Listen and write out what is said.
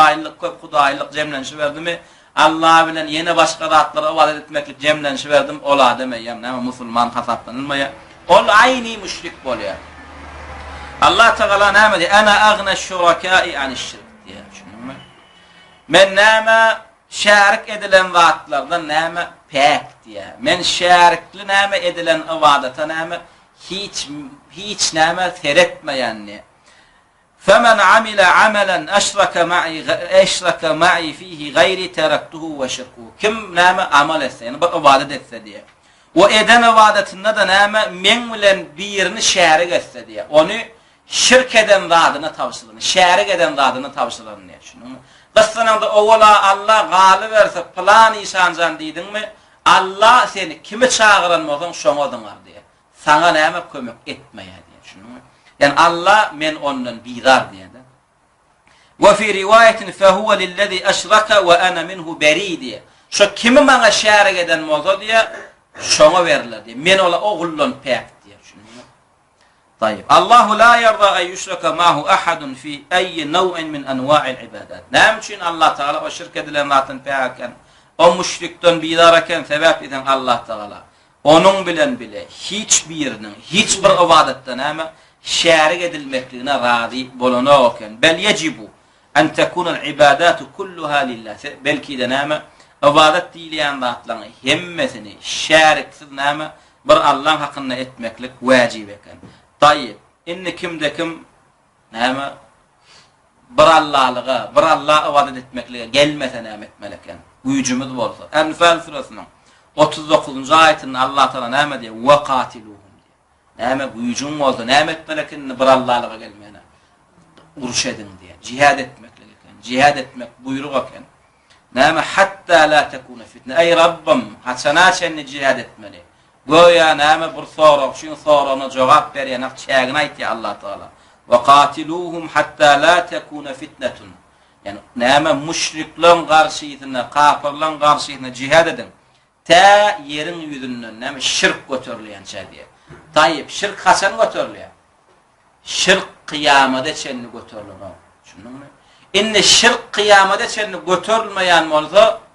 aylık köp Hudaýlyk jemlenşiberdimi? Allah bilen yine başga zatlara ibadet etmeklik jemlenşiberdim ola demeýär. Näme musulman hasaplanylmaýar. Ol aýny müşrik bolýar. Allah Teala näme diýär? Ana agna şurakâi anişşirk diýär. Şunumy? Men näme şärik edilen zatlardan näme pek diýär. Men şärikli näme edilen ibadata näme hiç näme seretmeýänni. فَمَنْ عَمِلَ عَمَلًا أَشْرَكَ مَعِي فِيهِ غَيْرِ تَرَكْتُهُ وَشِرْكُهُ. Kim näme amal etse, yani bir ibadet etse diye. O eden ibadetinde de näme men bilen birini şärik etse diye. Onu şirk eden zadyna tawşylan, şärik eden zadyna tawşylan diye. Şunu Qıssananda oğula Allah galy berse plan işanjan diýdinmi? Allah seni kimi çağıran bolsaň şoňa dyňar diye. Sana näme kömek etmeýär diye. Şunu yani Allah men ondan bizar diýdi. Ve fi riwayetin fe huve lillezî eşraka ve ana minhu berî diye. Şu kimi maňa şärik eden bolsa diye şoňa beriler diye. Men ola oğullan pek diye. Şunu طيب الله لا يرضى أن يشرك معه أحد في أي نوع من أنواع العبادات. Näme Allah Teala o şirk edilen zatyn peýaken, o müşrikden bidarken sebep eden Allah Teala onun bilen bile hiçbirinin hiçbir ibadetde näme şärik edilmekliğine razı bolanaken bel yecibu en tekunul ibadatu kulluha lillah. Belki de näme ibadet diýilen zatlaryň hemmesini şäriksiz näme bir Allah hakyna etmeklik wajib eken. Tayyip, inni kimde kim näme bir Allahlyga, bir Allah ibadet etmeklige gelmese näme etmeleken. Güýjümüz bolsa. Enfal surasynyň 39-njy aýatyny Allah Taala näme diýär? Wa qatiluhum diýär. Näme güýjüň bolsa, näme etmeleken bir Allahlyga gelmene. Uruş edin diýär. Jihad etmeklige eken. Jihad etmek buyruk eken. Näme hatta la tekuna fitne. Ey Rabbim, haçanaçenni jihad etmeli. Goya näme bir sorak, şu sorana jogap berýän çägini aýtdy Allah Taala. Ve qatiluhum hatta la tekuna fitnetun. Yani näme müşriklerin garşysyna, kafirlerin garşysyna jihad edin. Ta yerin ýüzünden näme şirk göterilýänçe diýär. Tayyip şirk haçan göterilýär? Şirk kıyamada çenni göterilýär. Şunuňmy? Inne şirk kıyamada çenni göterilmeýän bolsa